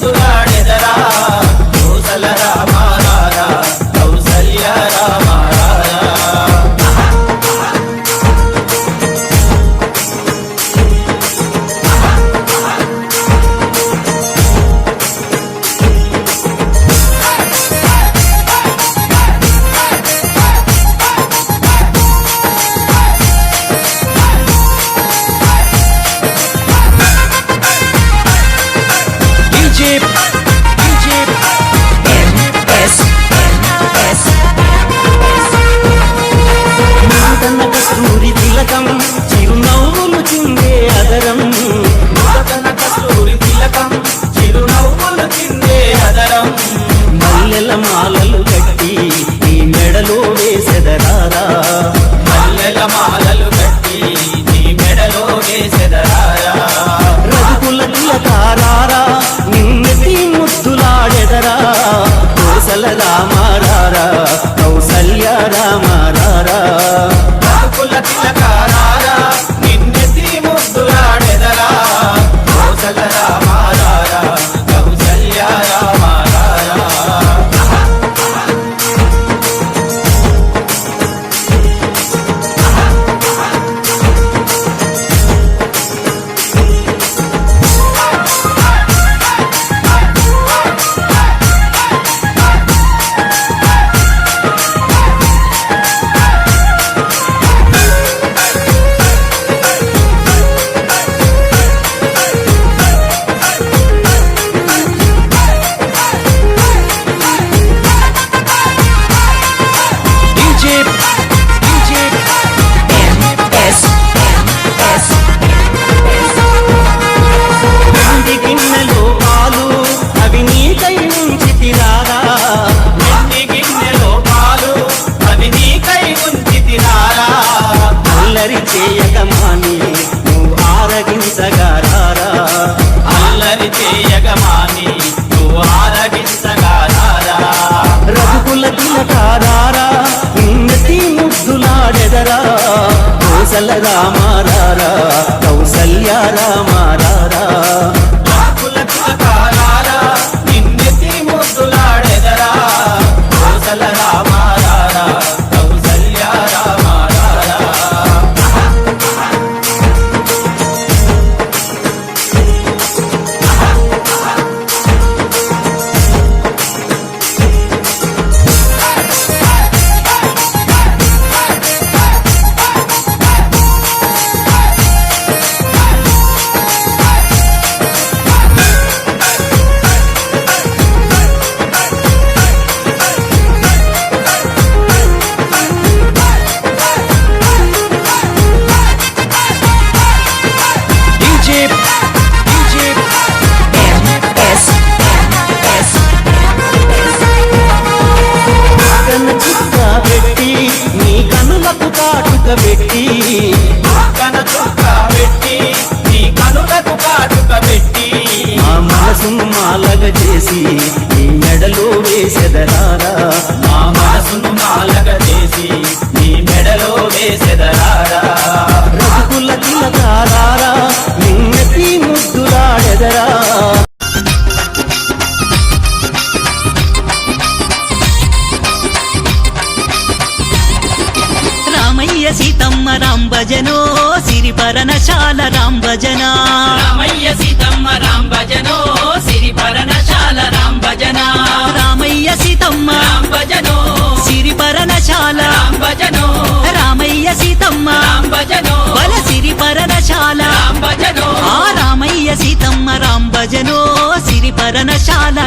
ముద్దులాడెదరా కోసల రామారారా కౌసల్య రామారారా కస్తూరి తిలకం చిరునవ్వులు చిందే అదరం కస్తూరి తిలకం చిరునవ్వులు చిందే అదరం మల్లెల మాలలు కట్టి నీ మెడలో వేసెదరారా మల్లెల మాలలు కట్టి నీ మెడలో వేసెదరారా రఘుకుల తిలకారారా నిన్నెత్తి ముద్దులాడెదరా కోసల రామారారా కౌసల్య రామారారా తిలకారారా నిన్నెత్తి ముద్దులాడెదరా కోసల రామారారా కౌసల్య రామారారా చేయగమాని నువ్వు ఆరగించగారారా అల్లరి చేయగమాని నువ్వు ఆరగించగారారా రఘుకుల తిలకారారా నిన్నెత్తి ముద్దులాడెదరా కోసల రామారారా కౌసల్య రామారారా రఘుకుల తిలకారారా నిన్నెత్తి ముద్దులాడెదరా కోసల రామారారా కౌసల్య రామారారా పెట్టి కన చుక్క పెట్టి నీ కనులకు కాటుక పెట్టి మా మనసును మాలగ చేసి నీ మెడలో వేసెదరారా మా మనసును మాలగ చేసి నీ మెడలో వేసెదరారా రఘుకుల తిలకారారా నిన్నెత్తి ముద్దులాడెదరా సీతమ్మ రామ్ భజనో సిరిపరనశాల రామ్ భజనా రామయ్య సీతమ్మ రామ్ భజనో సిరిపరనశాల రామ్ భజనా రామయ్య సీతమ్మ రామ్ భజనో సిరిపరనశాల రామ్ భజనో రామయ్య సీతమ్మ రామ్ భజనో బల సిరిపరనశాల రామ్ భజనో ఆ రామయ్య సీతమ్మ రామ్ భజనో సిరిపరనశాల